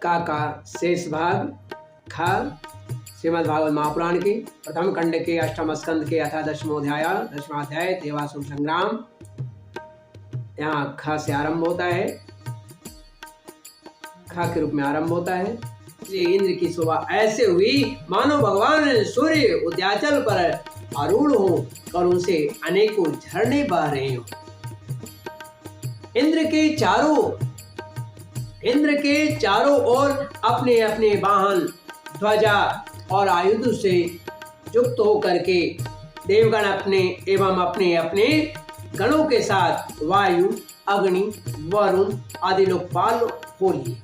का शेष भाग ख श्रीमद् भागवत महापुराण के प्रथम खंड के अष्टम स्कंद के अथा दशमाध्याय देवासुर संग्राम। यहाँ ख से आरंभ होता है, ख के रूप में आरंभ होता है। इंद्र की शोभा ऐसे हुई मानो भगवान सूर्य उद्याचल पर आरूढ़ हो और उनसे अनेकों झरने बह रहे हो। इंद्र के चारों ओर अपने अपने वाहन, ध्वजा और आयुध से युक्त होकर के देवगण अपने अपने गणों के साथ वायु, अग्नि, वरुण आदि लोकपाल हो लिए।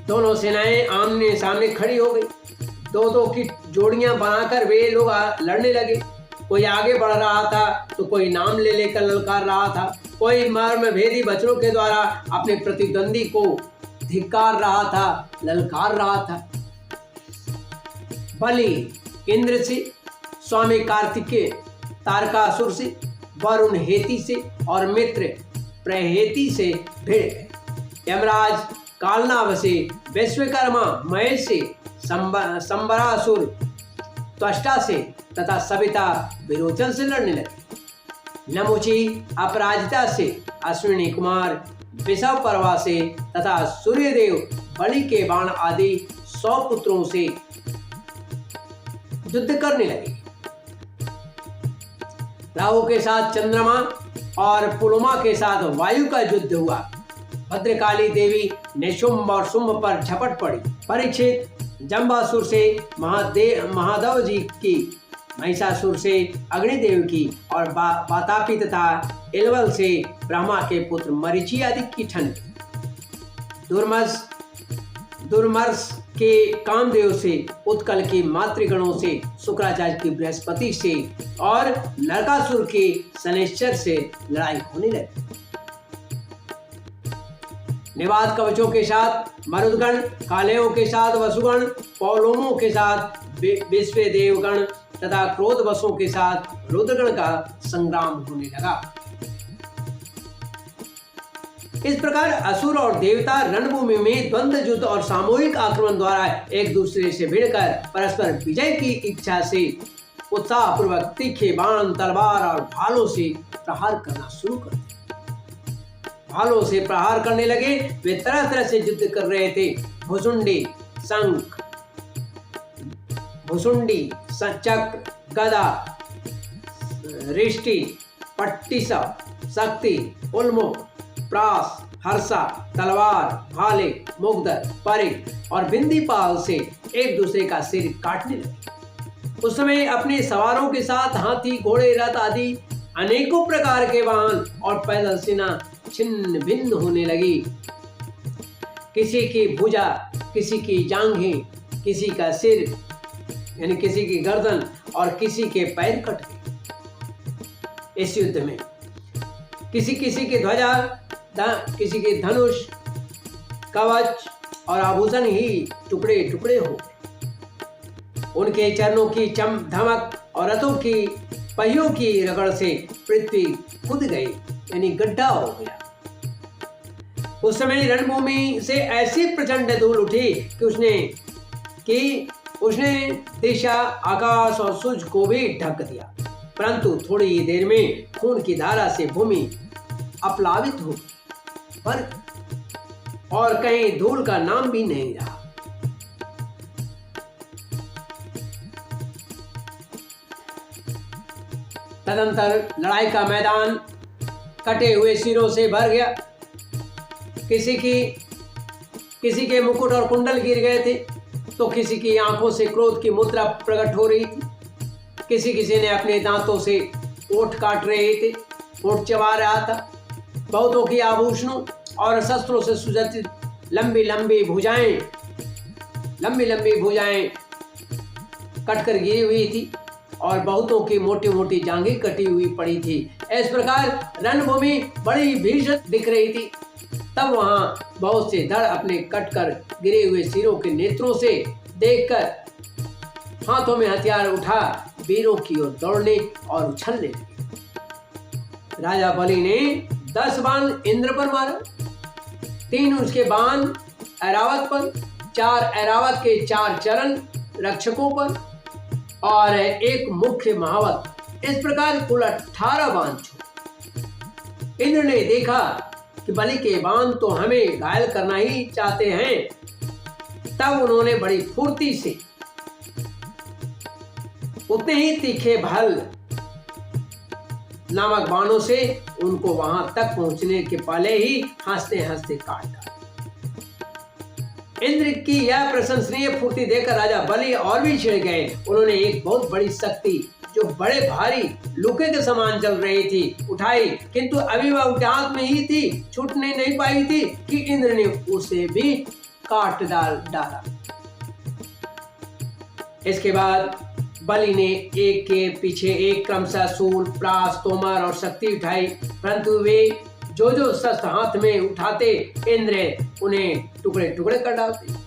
दोनों सेनाएं आमने सामने खड़ी हो गई। दो की जोड़ियां बनाकर वे लोग लड़ने लगे। कोई आगे बढ़ रहा था तो कोई नाम ले लेकर ललकार रहा था, कोई मर्म भेदी वचनों के द्वारा अपने प्रतिद्वंदी को धिक्कार रहा था, ललकार रहा था। बलि इंद्र से, स्वामी कार्तिकेय तारकासुर से, वरुण हेति से और मित्र प्रहेति से भिड़ गए। यमराज कालनाभ से, विश्वकर्मा महेश से, संबरासुर त्वष्टा से तथा सविता विरोचन से लड़ने लगे। नमुची अपराजिता से, अश्विनी कुमार विषव पर्वा से तथा सूर्यदेव बलि के बाण आदि 100 पुत्रों से युद्ध करने लगे। राहु के साथ चंद्रमा और पुलुमा के साथ वायु का युद्ध हुआ। भद्रकाली देवी ने शुंभ और शुंभ पर झपट पड़ी। परीक्षित जंबासुर से महादेव जी की, महिषासुर से अग्निदेव की और वातापी तथा इलवल से ब्रह्मा के पुत्र मरीचि आदि की ठन। दुर्मर्ष के कामदेव से, उत्कल की मातृगणों से, शुक्राचार्य की बृहस्पति से और नरकासुर के शनैश्चर से लड़ाई होने लगी। निवात कवचों के साथ मरुदगण, कालेयों के साथ वसुगण, पौलोमों के साथ विश्व देवगण तथा क्रोधवशों के साथ रुद्रगण का संग्राम होने लगा। इस प्रकार असुर और देवता रणभूमि में द्वंद्व युद्ध और सामूहिक आक्रमण द्वारा एक दूसरे से भिड़कर परस्पर विजय की इच्छा से उत्साहपूर्वक तीखे बाण, तलवार और भालों से प्रहार करना शुरू कर दिया। भालों से प्रहार करने लगे। वे तरह तरह से युद्ध कर रहे थे। भुसुंडी, चक्र, गदा, रिष्टि, पट्टिसा, शक्ति, उल्मो, प्रास, हर्षा, तलवार, भाले, मुग्धर, परिक और बिंदीपाल से एक दूसरे का सिर काटने लगे। उस समय अपने सवारों के साथ हाथी, घोड़े, रथ आदि अनेकों प्रकार के वाहन और पैदल सेना छिन्न भिन्न होने लगी। किसी की भुजा, किसी की जांघें, किसी का सिर यानी किसी की गर्दन और किसी के पैर कट गए। इस युद्ध में किसी की ध्वजा, किसी के धनुष, कवच और आभूषण ही टुकड़े टुकड़े हो गए। उनके चरणों की धमक और रथों की पहियों की रगड़ से पृथ्वी खुद गई यानी गड्ढा हो गया। उस समय रणभूमि से ऐसी प्रचंड धूल उठी कि उसने दिशा, आकाश और सूरज को भी ढक दिया। परंतु थोड़ी ही देर में खून की धारा से भूमि अपलावित हो गई और कहीं धूल का नाम भी नहीं रहा। तदंतर लड़ाई का मैदान कटे हुए सिरों से भर गया। किसी के मुकुट और कुंडल गिर गए थे तो किसी की आंखों से क्रोध की मुद्रा प्रकट हो रही थी। किसी ने अपने दांतों से ओठ काट रहे थे, ओठ चबा रहा था। बहुतों की आभूषणों और शस्त्रों से सुसज्जित लंबी लंबी भुजाएं कटकर गिरी हुई थी और बहुतों की मोटी मोटी जांघें कटी हुई पड़ी थी। इस प्रकार रणभूमि बड़ी भीषण दिख रही थी। तब वहां बहुत से धड़ अपने कटकर गिरे हुए सिरों के नेत्रों से देखकर हाथों में हथियार उठा वीरों की ओर दौड़ने और उछलने लगे। राजा बलि ने 10 बाण इंद्र पर मारा। 3 उसके बाण ऐरावत पर, 4 ऐरावत के 4 चरण रक्षकों पर और 1 मुख्य महावत। इस प्रकार कुल 18 बाण छोड़े। इंद्र ने देखा कि बलि के बाण तो हमें घायल करना ही चाहते हैं, तब उन्होंने बड़ी फुर्ती से उतने ही तीखे भल नामक बाणों से उनको वहां तक पहुंचने के पहले ही हंसते हंसते काट डाला। इंद्र की यह प्रशंसनीय फुर्ती देखकर राजा बलि और भी छिड़ गए। उन्होंने एक बहुत बड़ी शक्ति जो बड़े भारी लुके के समान चल रही थी उठाई, किंतु अभी वह उनके हाथ में ही थी, छूटने नहीं पाई थी कि इंद्र ने उसे भी काट डाला। इसके बाद बलि ने एक के पीछे एक क्रमशः शूल, प्रास, तोमर और शक्ति उठाई, परंतु वे जो जो शस्त्र हाथ में उठाते इंद्र उन्हें टुकड़े टुकड़े कर डालते।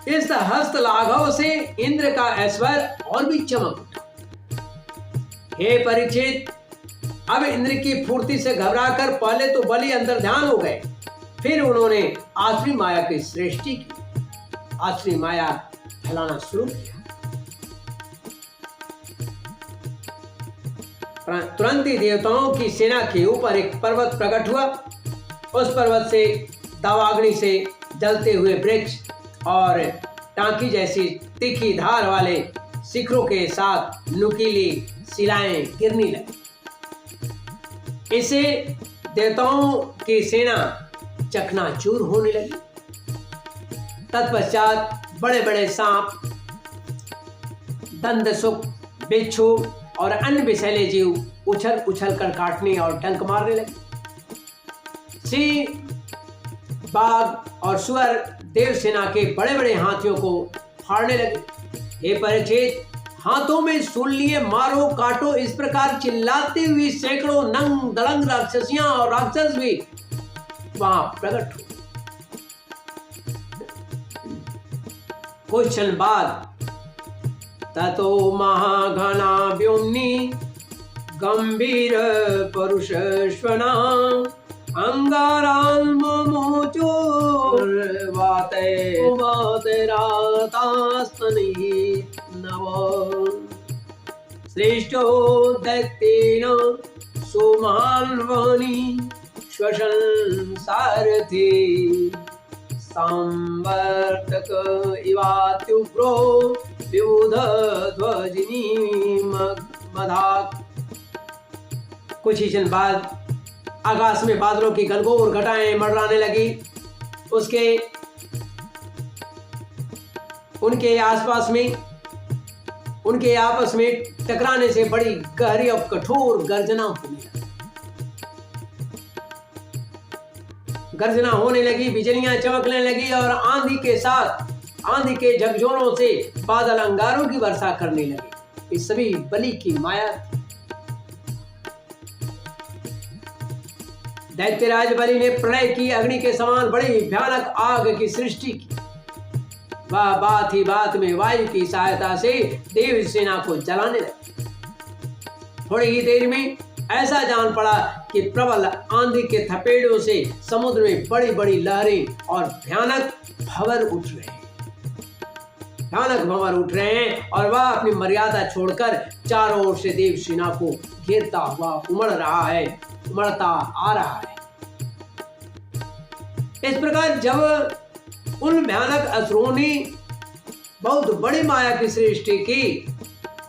इस हस्त लाघव से इंद्र का ऐश्वर्य और भी चमक उठा। हे परीक्षित, अब इंद्र की फुर्ती से घबराकर पहले तो बलि अंतर ध्यान हो गए, फिर उन्होंने आसुरी माया की सृष्टि की, आसुरी माया फैलाना शुरू किया। तुरंत ही देवताओं की सेना के ऊपर एक पर्वत प्रकट हुआ। उस पर्वत से दावाग्नि से जलते हुए वृक्ष और टांकी जैसी तीखी धार वाले शिखरों के साथ नुकीली शिलाएं गिरने लगी। इससे देवताओं की सेना चकनाचूर होने लगी। तत्पश्चात बड़े बड़े सांप, दंतसुक, बिच्छू और अन्य विषैले जीव उछल उछल कर काटने और डंक मारने लगे। सिंह, बाघ और सुअर देव सेना के बड़े बड़े हाथियों को फाड़ने लगे। हे परीक्षित, हाथों में सूल लिए मारो काटो इस प्रकार चिल्लाती हुई सैकड़ों नंग दड़ंग राक्षसियां और राक्षस भी वहां प्रकट हुए। कुछ क्षण बाद ततो महाघना व्योम्नि गंभीर परुषश्वना अंगारान् नव श्रेष्ठो दैत्येन सुमान्वनि श्वसन सारथि संवर्तक इवात्युग्रो विबुध ध्वजिनी मधाक। कुछ ही क्षण बाद आकाश में बादलों की गलगोर घटाएं मंडराने लगी। उनके आपस में टकराने से बड़ी गहरी और कठोर गर्जना होने लगी, बिजलियां चमकने लगी और आंधी के झकझोरों से बादल अंगारों की वर्षा करने लगे। इस सभी बलि की माया। दैत्यराज बलि ने प्रलय की अग्नि के समान बड़ी भयानक आग की सृष्टि की। वह बात ही बात में वायु की सहायता से देव सेना को जलाने लगे। थोड़ी ही देर में ऐसा जान पड़ा कि प्रबल आंधी के थपेड़ों से समुद्र में बड़ी बड़ी लहरें और भयानक भंवर उठ रहे हैं और वह अपनी मर्यादा छोड़कर चारों ओर से देव सेना को घेरता हुआ उमड़ता आ रहा है। इस प्रकार जब उन भयानक असुरों ने बहुत बड़ी माया की सृष्टि की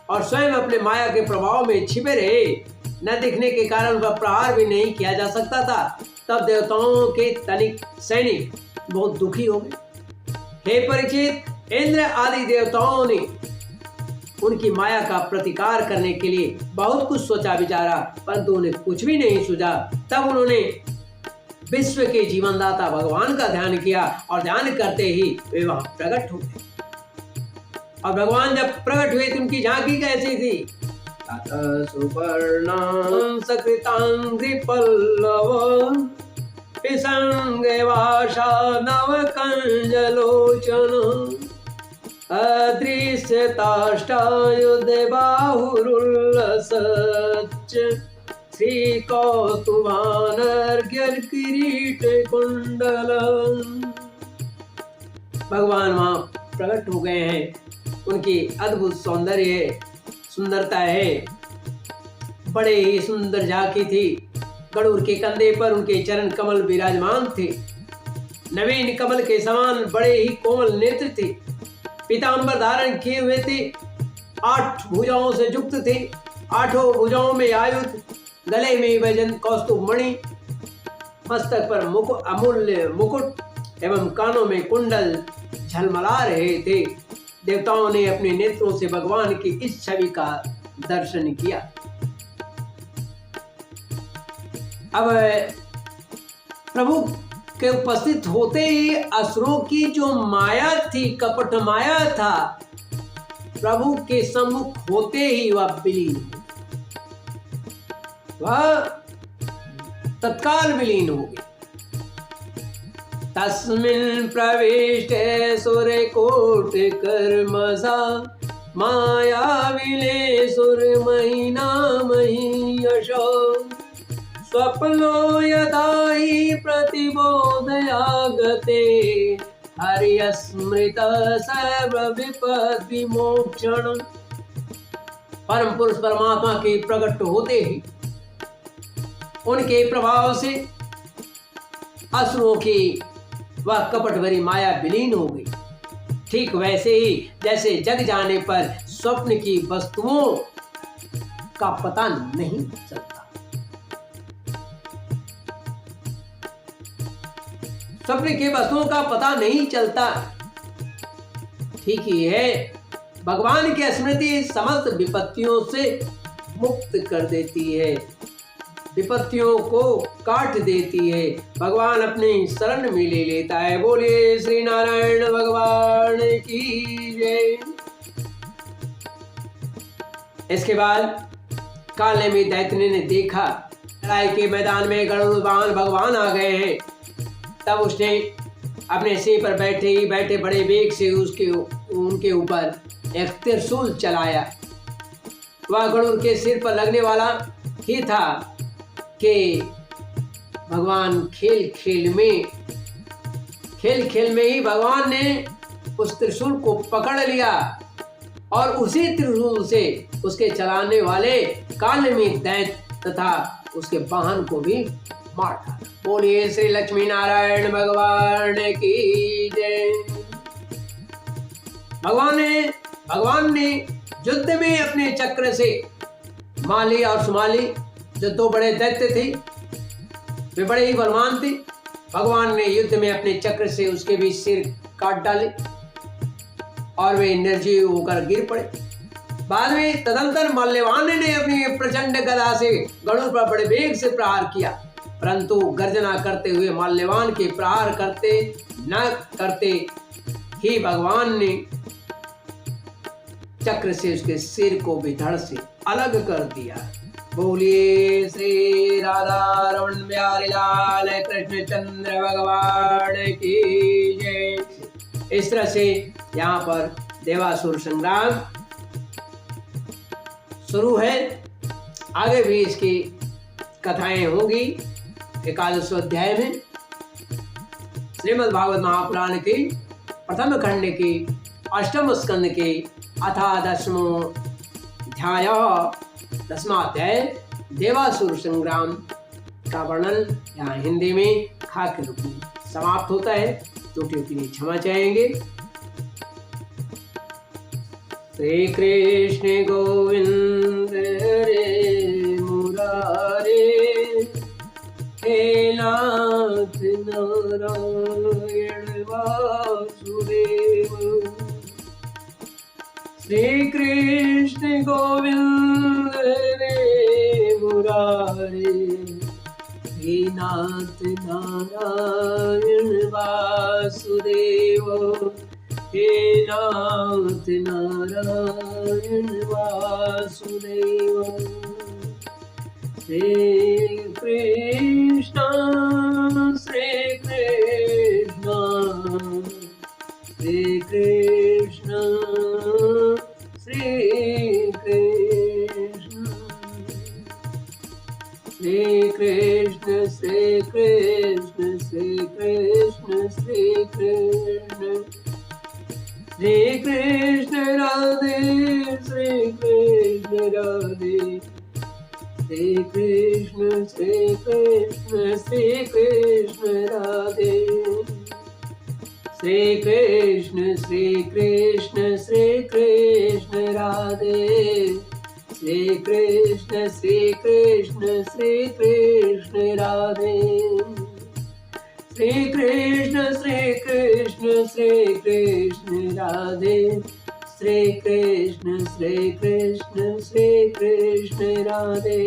और स्वयं अपने माया के प्रभाव में छिपे रहे, न दिखने के कारण वह प्रहार भी नहीं किया जा सकता था, तब देवताओं के तनिक सैनिक बहुत दुखी हो गए। हे परीक्षित, इंद्र आदि देवताओं ने उनकी माया का प्रतिकार करने के लिए बहुत कुछ सोचा विचारा, परंतु उन्हें कुछ भी नहीं सूझा। तब उन्होंने विश्व के जीवनदाता भगवान का ध्यान किया और ध्यान करते ही वे वहां प्रकट हो गए। और भगवान जब प्रकट हुए तो उनकी झांकी कैसी थी? सुपर्णां सकृतांग्रि पल्लव पिसंगे वाशा नव कंजलोचन अदृश्यताष्टायुधे बाहुरुल्लसच्च श्री कौस्तुभानर्घ्य किरीट कुंडल। भगवान वहां प्रकट हो गए हैं। उनकी अद्भुत सौंदर्य सुंदरता है, बड़े ही सुंदर झांकी थी। गरुड़ के कंधे पर उनके चरण कमल विराजमान थे। नवीन कमल के समान बड़े ही कोमल नेत्र थे। पीतांबर धारण किए हुए थे। 8 भुजाओं से युक्त थे। 8 भुजाओं में आयुध, गले में वैजयंत कौस्तुभ मणि, मस्तक पर अमूल्य मुकुट एवं कानों में कुंडल झलमला रहे थे। देवताओं ने अपने नेत्रों से भगवान की इस छवि का दर्शन किया। अब प्रभु के उपस्थित होते ही असुरों की जो माया थी, कपट माया था, प्रभु के सम्मुख होते ही वह विलीन हो गई। वह तत्काल विलीन हो गई। तस्मिन् प्रविष्टे सुरकोट कर्मसा माया विले सुरमयी नामयी यशो स्वप्नो यदा हि प्रतिबोधयागते हरिस्मृत सर्व विपद विमोक्षण। परम पुरुष परमात्मा के प्रकट होते ही उनके प्रभाव से असुरों की वह कपट भरी माया विलीन हो गई। ठीक वैसे ही जैसे जग जाने पर स्वप्न की वस्तुओं का पता नहीं चलता। स्वप्न की वस्तुओं का पता नहीं चलता, ठीक ही है। भगवान की स्मृति समस्त विपत्तियों से मुक्त कर देती है, विपत्तियों को काट देती है। भगवान अपनी शरण में ले लेता है। बोलिए श्री नारायण भगवान की जय। इसके बाद कालनेमी दैत्य ने देखा लड़ाई के मैदान में गरुड़वाहन भगवान आ गए हैं। तब उसने अपने सिंह पर बैठे बड़े वेग से उनके ऊपर एक त्रिशूल चलाया। वह गरुड़ के सिर पर लगने वाला ही था कि भगवान खेल खेल में ही भगवान ने उस त्रिशूल को पकड़ लिया और उसी त्रिशूल से उसके चलाने वाले कालनेमी दैत्य तथा उसके वाहन को भी मार डाला। बोलिए श्री लक्ष्मी नारायण भगवान की जय। भगवान ने युद्ध में अपने चक्र से माली और सुमाली जो 2 बड़े दैत्य थे, वे बड़े ही बलवान थे। भगवान ने युद्ध में अपने चक्र से उसके भी सिर काट डाले और वे निर्जीव होकर गिर पड़े। बाद में तदंतर मल्लवान ने अपनी प्रचंड गदा से गरुड़ पर बड़े वेग से प्रहार किया, परंतु गर्जना करते हुए मल्लवान के प्रहार करते ही भगवान ने चक्र से उसके सिर को भी धड़ से अलग कर दिया। बोलिए श्री राधा रमण बिहारी लाल कृष्ण चंद्र भगवान की जय। इस तरह से यहाँ पर देवासुर संग्राम शुरू है। आगे भी इसकी कथाएं होंगी। 11वें अध्याय में श्रीमद् भागवत महापुराण के प्रथम खंड के 8वें स्कंद के अथा 10वां अध्याय देवासुर संग्राम का वर्णन यहाँ हिंदी में खा के रूप में समाप्त होता है। त्रुटियों के लिए क्षमा चाहेंगे। श्री कृष्ण गोविंद हरे मुरारे हे नाथ नारायण वासुदेव। श्री कृष्ण गोविंद हरे मुरारे हे नाथ नारायण वासुदेव। हे नाथ नारायण वासुदेव। श्री कृष्ण श्री कृष्ण श्री कृष्ण श्री कृष्ण। कृष्ण श्री कृष्ण श्री कृष्ण राधे श्री कृष्ण राधे श्री कृष्ण श्री कृष्ण श्री कृष्ण राधे श्री कृष्ण श्री कृष्ण श्री कृष्ण राधे श्री कृष्ण श्री कृष्ण श्री कृष्ण राधे श्री कृष्ण श्री कृष्ण श्री कृष्ण राधे श्री कृष्ण श्री कृष्ण श्री कृष्ण राधे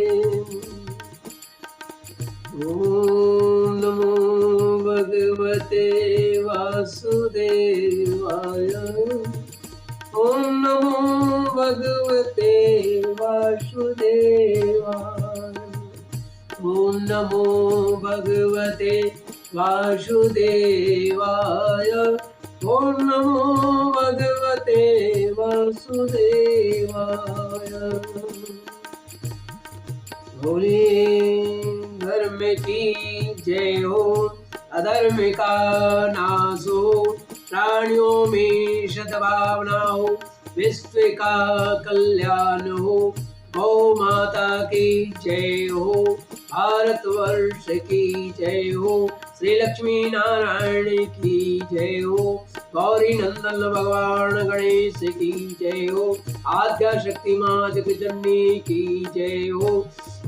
ओम नमो भगवते वासुदेवाय ओम नमो भगवते वासुदेवाय ओम नमो भगवते वासुदेवाय ओम नमो भगवते वासुदेवाय बोले धर्म की जय हो अधर्म का नाश हो प्राणियों में सद्भावना हो विश्व का कल्याण हो गौ माता की जय हो भारतवर्ष की जय हो श्री लक्ष्मी नारायण की जय हो गौरी नंदन भगवान गणेश की जय हो आद्या शक्ति माँ जगजननी की जय हो